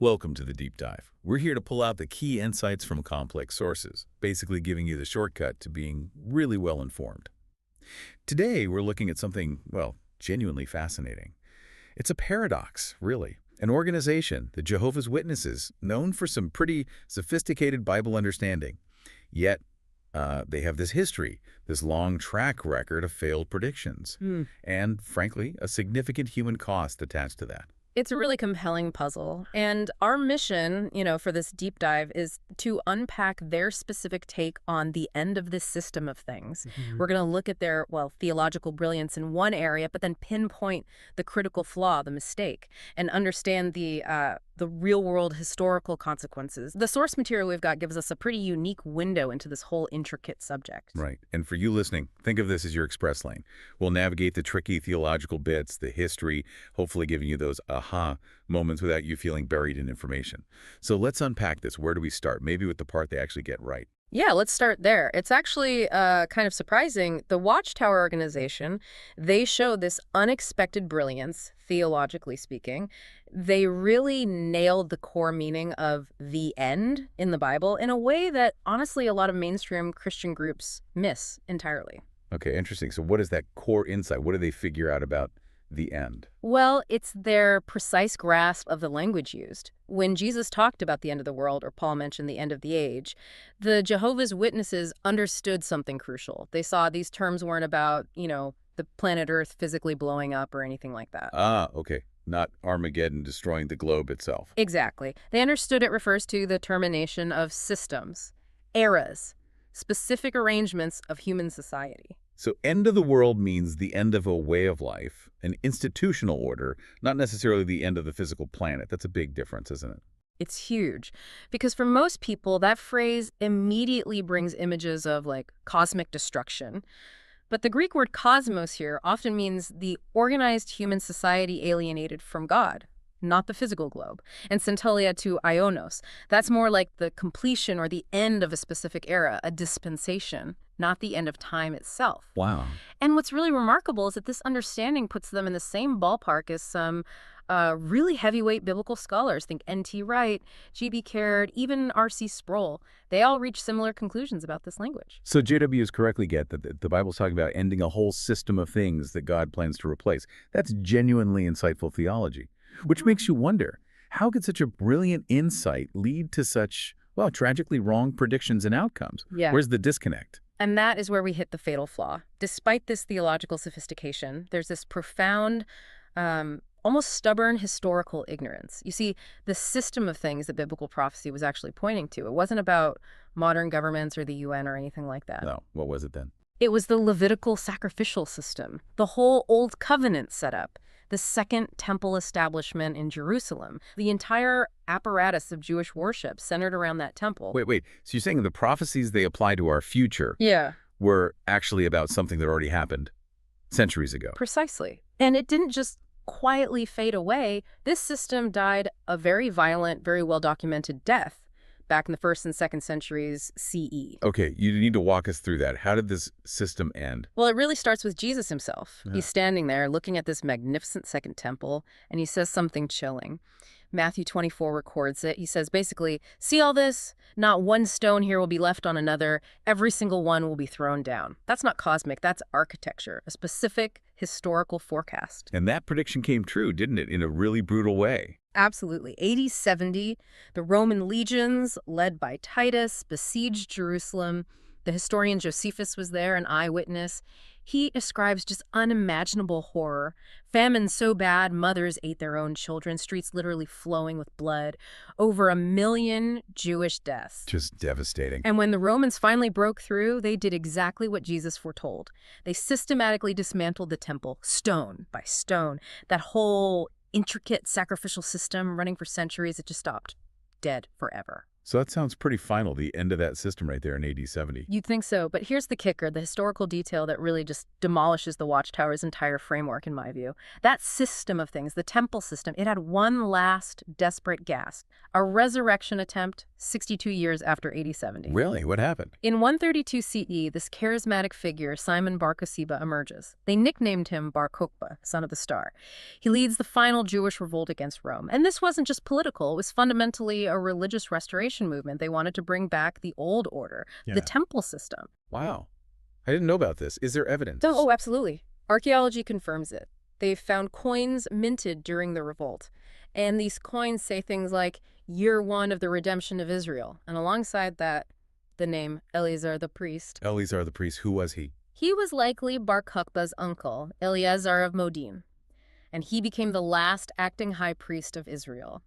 Welcome to the deep dive. We're here to pull out the key insights from complex sources, basically giving you the shortcut to being really well informed. Today, we're looking at something, well, genuinely fascinating. It's a paradox, really. An organization, the Jehovah's Witnesses, known for some pretty sophisticated Bible understanding. Yet, they have this history, this long track record of failed predictions, and, frankly, a significant human cost attached to that. It's a really compelling puzzle. And our mission, for this deep dive is to unpack their specific take on the end of this system of things. We're going to look at their, theological brilliance in one area, but then pinpoint the critical flaw, the mistake, and understand the real-world historical consequences. The source material we've got gives us a pretty unique window into this whole intricate subject. Right. And for you listening, think of this as your express lane. We'll navigate the tricky theological bits, the history, hopefully giving you those aha moments without you feeling buried in information. So let's unpack this. Where do we start? Maybe with the part they actually get right. Yeah, let's start there. It's actually kind of surprising. The Watchtower organization, they show this unexpected brilliance, theologically speaking. They really nailed the core meaning of the end in the Bible in a way that, honestly, a lot of mainstream Christian groups miss entirely. Okay, interesting. So what is that core insight? What do they figure out about the end? Well, it's their precise grasp of the language used. When Jesus talked about the end of the world, or Paul mentioned the end of the age, the Jehovah's Witnesses understood something crucial. They saw these terms weren't about, the planet Earth physically blowing up or anything like that. Ah, okay. Not Armageddon destroying the globe itself. Exactly. They understood it refers to the termination of systems, eras, specific arrangements of human society. So end of the world means the end of a way of life, an institutional order, not necessarily the end of the physical planet. That's a big difference, isn't it? It's huge because for most people, that phrase immediately brings images of cosmic destruction. But the Greek word cosmos here often means the organized human society alienated from God, not the physical globe. And centellia to ionos. That's more like the completion or the end of a specific era, a dispensation, not the end of time itself. Wow. And what's really remarkable is that this understanding puts them in the same ballpark as some really heavyweight biblical scholars. Think N.T. Wright, G.B. Caird, even R.C. Sproul. They all reach similar conclusions about this language. So JWs correctly get that the Bible's talking about ending a whole system of things that God plans to replace. That's genuinely insightful theology, which makes you wonder, how could such a brilliant insight lead to such, tragically wrong predictions and outcomes? Yeah. Where's the disconnect? And that is where we hit the fatal flaw. Despite this theological sophistication, there's this profound, almost stubborn historical ignorance. You see, the system of things that biblical prophecy was actually pointing to, it wasn't about modern governments or the UN or anything like that. No. What was it then? It was the Levitical sacrificial system, the whole Old Covenant setup, the Second Temple establishment in Jerusalem, the entire apparatus of Jewish worship centered around that temple. Wait. So you're saying the prophecies they apply to our future were actually about something that already happened centuries ago? Precisely. And it didn't just quietly fade away. This system died a very violent, very well-documented death back in the 1st and 2nd centuries CE. Okay, you need to walk us through that. How did this system end? Well, it really starts with Jesus himself. He's standing there looking at this magnificent Second Temple, and he says something chilling. Matthew 24 records it. He says, basically, see all this? Not one stone here will be left on another. Every single one will be thrown down. That's not cosmic. That's architecture, a specific historical forecast. And that prediction came true, didn't it, in a really brutal way? Absolutely. AD 70, the Roman legions, led by Titus, besieged Jerusalem. The historian Josephus was there, an eyewitness. He describes just unimaginable horror. Famine so bad, mothers ate their own children, streets literally flowing with blood. Over 1 million Jewish deaths. Just devastating. And when the Romans finally broke through, they did exactly what Jesus foretold. They systematically dismantled the temple, stone by stone. That whole intricate sacrificial system running for centuries, it just stopped. Dead forever. So that sounds pretty final, the end of that system right there in AD 70. You'd think so, but here's the kicker, the historical detail that really just demolishes the Watchtower's entire framework, in my view. That system of things, the temple system, it had one last desperate gasp, a resurrection attempt 62 years after AD 70. Really? What happened? In 132 CE, this charismatic figure, Simon Bar Kokhba, emerges. They nicknamed him Bar Kokhba, son of the star. He leads the final Jewish revolt against Rome. And this wasn't just political, it was fundamentally a religious restoration movement. They wanted to bring back the old order, the temple system. Wow. I didn't know about this. Is there evidence? Oh, absolutely. Archaeology confirms it. They've found coins minted during the revolt. And these coins say things like, year one of the redemption of Israel. And alongside that, the name Eleazar the priest. Eleazar the priest, who was he? He was likely Bar Kokhba's uncle, Eleazar of Modiin. And he became the last acting high priest of Israel.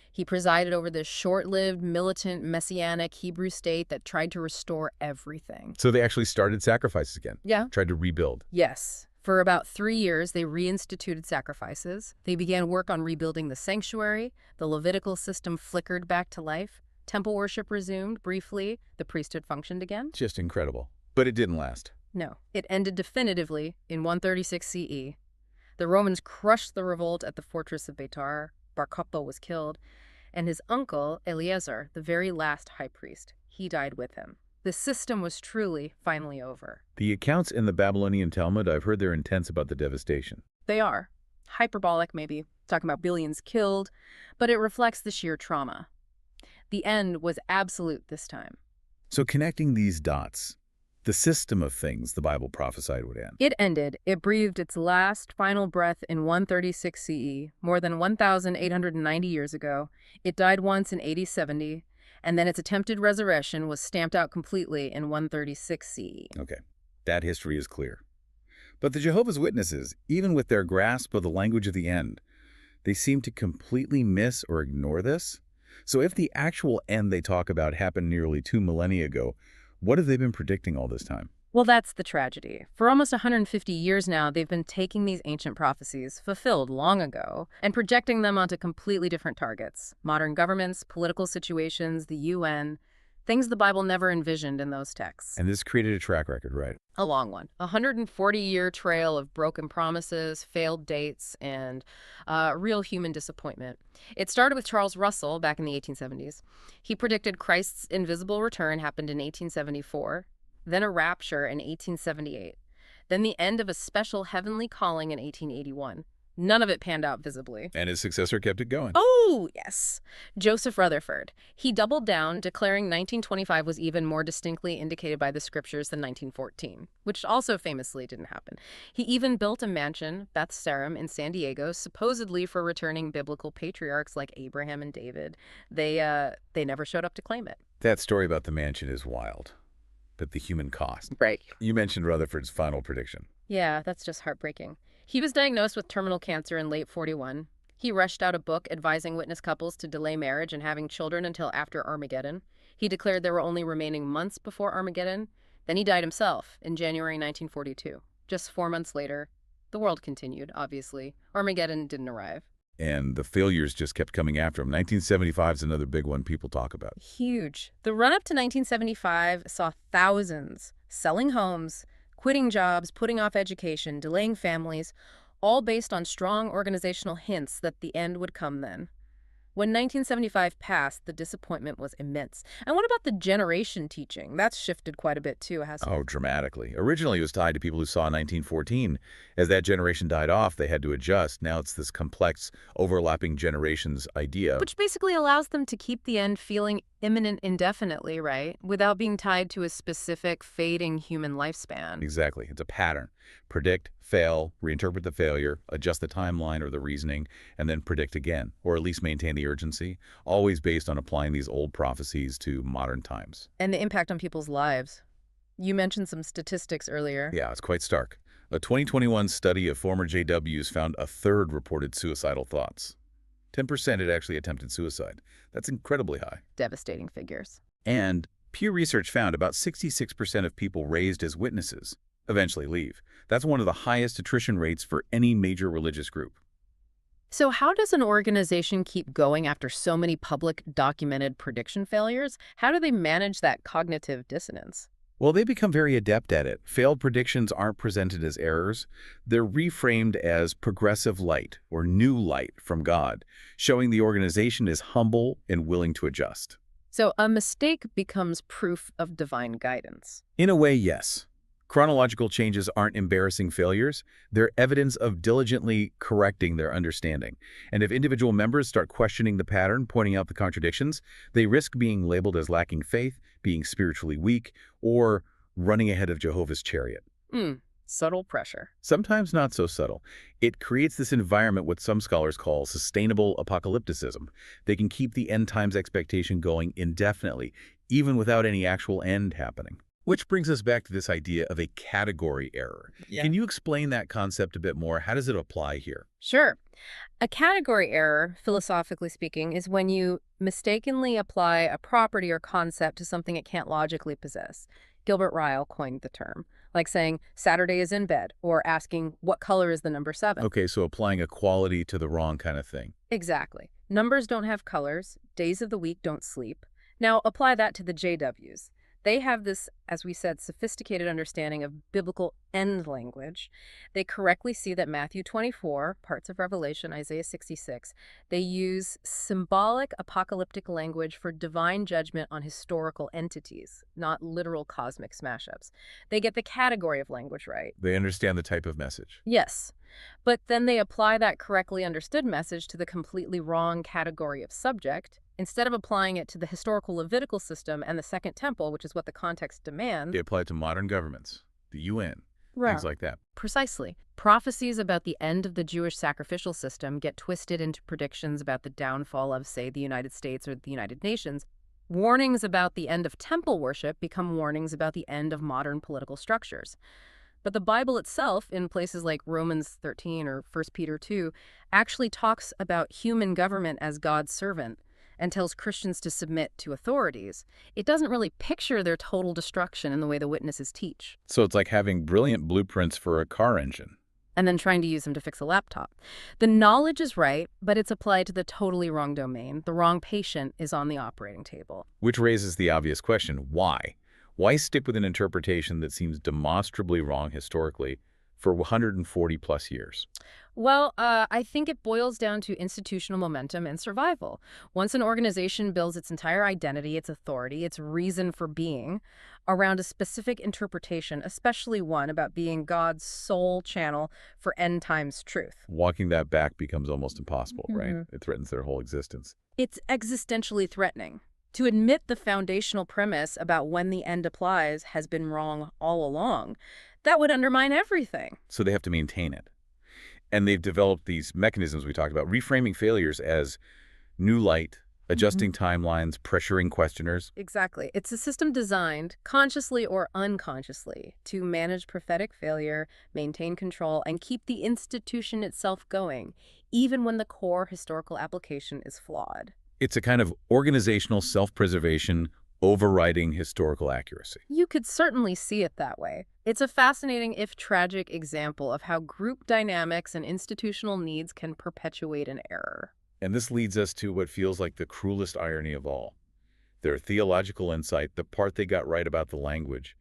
He presided over this short-lived, militant, messianic Hebrew state that tried to restore everything. So they actually started sacrifices again? Yeah. Tried to rebuild? Yes. For about 3 years, they reinstituted sacrifices. They began work on rebuilding the sanctuary. The Levitical system flickered back to life. Temple worship resumed briefly. The priesthood functioned again. Just incredible. But it didn't last. No. It ended definitively in 136 CE. The Romans crushed the revolt at the fortress of Beitar. Bar Kokhba was killed. And his uncle, Eleazar, the very last high priest, he died with him. The system was truly, finally over. The accounts in the Babylonian Talmud, I've heard they're intense about the devastation. They are. Hyperbolic, maybe, talking about billions killed, but it reflects the sheer trauma. The end was absolute this time. So connecting these dots, the system of things the Bible prophesied would end. It ended. It breathed its last final breath in 136 CE, more than 1,890 years ago. It died once in AD 70, and then its attempted resurrection was stamped out completely in 136 CE. Okay, that history is clear. But the Jehovah's Witnesses, even with their grasp of the language of the end, they seem to completely miss or ignore this. So if the actual end they talk about happened nearly 2 millennia ago, what have they been predicting all this time? Well, that's the tragedy. For almost 150 years now, they've been taking these ancient prophecies, fulfilled long ago, and projecting them onto completely different targets. Modern governments, political situations, the UN, things the Bible never envisioned in those texts. And this created a track record, right? A long one. A 140-year trail of broken promises, failed dates, and real human disappointment. It started with Charles Russell back in the 1870s. He predicted Christ's invisible return happened in 1874, then a rapture in 1878, then the end of a special heavenly calling in 1881. None of it panned out visibly. And his successor kept it going. Oh, yes. Joseph Rutherford. He doubled down, declaring 1925 was even more distinctly indicated by the scriptures than 1914, which also famously didn't happen. He even built a mansion, Beth Sarim, in San Diego, supposedly for returning biblical patriarchs like Abraham and David. They never showed up to claim it. That story about the mansion is wild. But the human cost. Right. You mentioned Rutherford's final prediction. Yeah, that's just heartbreaking. He was diagnosed with terminal cancer in late 41. He rushed out a book advising witness couples to delay marriage and having children until after Armageddon. He declared there were only remaining months before Armageddon. Then he died himself in January 1942. Just 4 months later, the world continued, obviously. Armageddon didn't arrive. And the failures just kept coming after him. 1975 is another big one people talk about. Huge. The run-up to 1975 saw thousands selling homes, quitting jobs, putting off education, delaying families, all based on strong organizational hints that the end would come then. When 1975 passed, the disappointment was immense. And what about the generation teaching? That's shifted quite a bit, too, hasn't it? Oh, dramatically. Originally, it was tied to people who saw 1914. As that generation died off, they had to adjust. Now it's this complex, overlapping generations idea. Which basically allows them to keep the end feeling imminent indefinitely, right? Without being tied to a specific fading human lifespan. Exactly. It's a pattern. Predict, fail, reinterpret the failure, adjust the timeline or the reasoning, and then predict again, or at least maintain the urgency, always based on applying these old prophecies to modern times. And the impact on people's lives. You mentioned some statistics earlier. Yeah, it's quite stark. A 2021 study of former JWs found a third reported suicidal thoughts. 10% had actually attempted suicide. That's incredibly high. Devastating figures. And Pew Research found about 66% of people raised as witnesses eventually leave. That's one of the highest attrition rates for any major religious group. So how does an organization keep going after so many public documented prediction failures? How do they manage that cognitive dissonance? Well, they become very adept at it. Failed predictions aren't presented as errors. They're reframed as progressive light or new light from God, showing the organization is humble and willing to adjust. So a mistake becomes proof of divine guidance. In a way, yes. Chronological changes aren't embarrassing failures. They're evidence of diligently correcting their understanding. And if individual members start questioning the pattern, pointing out the contradictions, they risk being labeled as lacking faith, being spiritually weak, or running ahead of Jehovah's chariot. Subtle pressure. Sometimes not so subtle. It creates this environment what some scholars call sustainable apocalypticism. They can keep the end times expectation going indefinitely, even without any actual end happening. Which brings us back to this idea of a category error. Yeah. Can you explain that concept a bit more? How does it apply here? Sure. A category error, philosophically speaking, is when you mistakenly apply a property or concept to something it can't logically possess. Gilbert Ryle coined the term, like saying Saturday is in bed or asking what color is the number 7. Okay, so applying a quality to the wrong kind of thing. Exactly. Numbers don't have colors. Days of the week don't sleep. Now apply that to the JWs. They have this, as we said, sophisticated understanding of biblical end language. They correctly see that Matthew 24, parts of Revelation, Isaiah 66, they use symbolic apocalyptic language for divine judgment on historical entities, not literal cosmic smash-ups. They get the category of language right. They understand the type of message. Yes, but then they apply that correctly understood message to the completely wrong category of subject. Instead of applying it to the historical Levitical system and the Second Temple, which is what the context demands. They apply it to modern governments, the UN, Right. things like that. Precisely. Prophecies about the end of the Jewish sacrificial system get twisted into predictions about the downfall of, say, the United States or the United Nations. Warnings about the end of temple worship become warnings about the end of modern political structures. But the Bible itself, in places like Romans 13 or 1 Peter 2, actually talks about human government as God's servant and tells Christians to submit to authorities. It doesn't really picture their total destruction in the way the witnesses teach. So it's like having brilliant blueprints for a car engine. And then trying to use them to fix a laptop. The knowledge is right, but it's applied to the totally wrong domain. The wrong patient is on the operating table. Which raises the obvious question, why? Why stick with an interpretation that seems demonstrably wrong historically for 140 plus years? Well, I think it boils down to institutional momentum and survival. Once an organization builds its entire identity, its authority, its reason for being around a specific interpretation, especially one about being God's sole channel for end times truth. Walking that back becomes almost impossible, right? It threatens their whole existence. It's existentially threatening. To admit the foundational premise about when the end applies has been wrong all along, that would undermine everything. So they have to maintain it. And they've developed these mechanisms we talked about, reframing failures as new light, adjusting timelines, pressuring questioners. Exactly. It's a system designed, consciously or unconsciously, to manage prophetic failure, maintain control, and keep the institution itself going, even when the core historical application is flawed. It's a kind of organizational self-preservation overriding historical accuracy. You could certainly see it that way. It's a fascinating, if tragic, example of how group dynamics and institutional needs can perpetuate an error. And this leads us to what feels like the cruelest irony of all. Their theological insight, the part they got right about the language,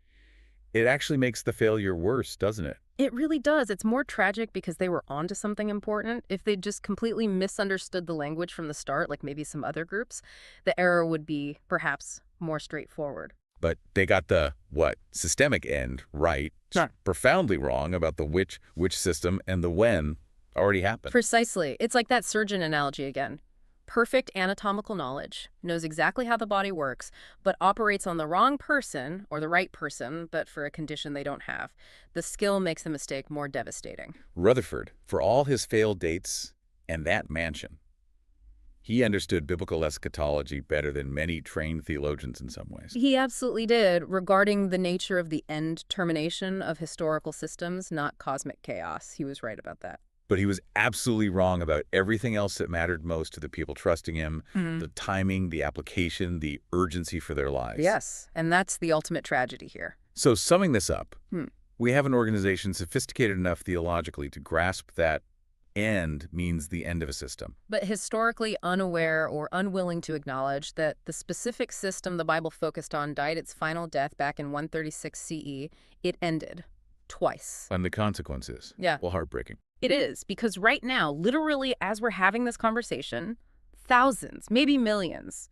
it actually makes the failure worse, doesn't it? It really does. It's more tragic because they were onto something important. If they just completely misunderstood the language from the start, like maybe some other groups, the error would be perhaps more straightforward. But they got the, systemic end right, Sure. profoundly wrong about the which system and the when already happened. Precisely. It's like that surgeon analogy again. Perfect anatomical knowledge, knows exactly how the body works, but operates on the wrong person, or the right person, but for a condition they don't have. The skill makes the mistake more devastating. Rutherford, for all his failed dates and that mansion, he understood biblical eschatology better than many trained theologians in some ways. He absolutely did, regarding the nature of the end termination of historical systems, not cosmic chaos. He was right about that. But he was absolutely wrong about everything else that mattered most to the people trusting him, the timing, the application, the urgency for their lives. Yes, and that's the ultimate tragedy here. So summing this up, we have an organization sophisticated enough theologically to grasp that End means the end of a system. But historically unaware or unwilling to acknowledge that the specific system the Bible focused on died its final death back in 136 CE, it ended. Twice. And the consequences, Yeah. well, heartbreaking. It is, because right now, literally as we're having this conversation, thousands, maybe millions,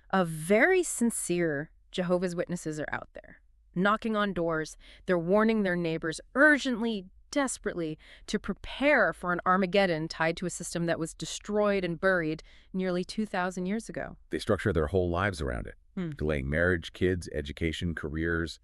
of very sincere Jehovah's Witnesses are out there, knocking on doors. They're warning their neighbors urgently, desperately, to prepare for an Armageddon tied to a system that was destroyed and buried nearly 2,000 years ago. They structure their whole lives around it, delaying marriage, kids, education, careers,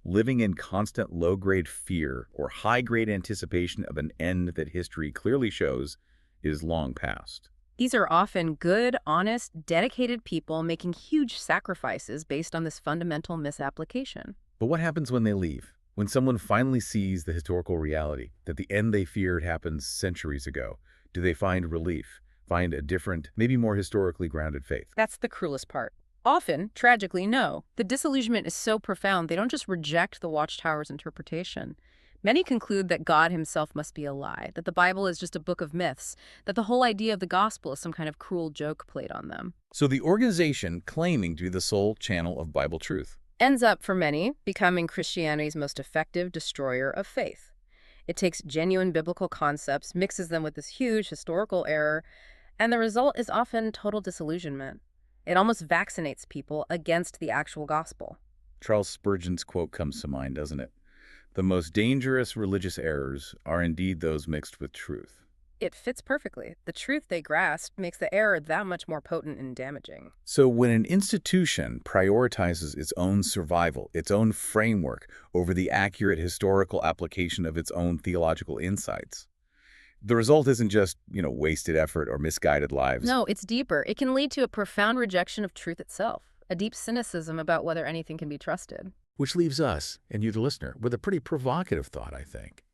living in constant low-grade fear or high-grade anticipation of an end that history clearly shows is long past. These are often good, honest, dedicated people making huge sacrifices based on this fundamental misapplication. But what happens when they leave? When someone finally sees the historical reality that the end they feared happened centuries ago, do they find relief, find a different, maybe more historically grounded faith? That's the cruelest part. Often, tragically, no. The disillusionment is so profound, they don't just reject the Watchtower's interpretation. Many conclude that God himself must be a lie, that the Bible is just a book of myths, that the whole idea of the gospel is some kind of cruel joke played on them. So the organization claiming to be the sole channel of Bible truth Ends up, for many, becoming Christianity's most effective destroyer of faith. It takes genuine biblical concepts, mixes them with this huge historical error, and the result is often total disillusionment. It almost vaccinates people against the actual gospel. Charles Spurgeon's quote comes to mind, doesn't it? The most dangerous religious errors are indeed those mixed with truth. It fits perfectly. The truth they grasp makes the error that much more potent and damaging. So when an institution prioritizes its own survival, its own framework, over the accurate historical application of its own theological insights, the result isn't just, wasted effort or misguided lives. No, it's deeper. It can lead to a profound rejection of truth itself, a deep cynicism about whether anything can be trusted. Which leaves us, and you the listener, with a pretty provocative thought, I think.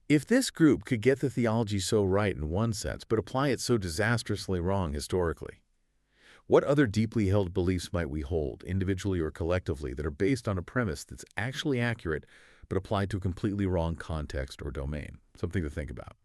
If this group could get the theology so right in one sense, but apply it so disastrously wrong historically, what other deeply held beliefs might we hold, individually or collectively, that are based on a premise that's actually accurate, but applied to a completely wrong context or domain? Something to think about.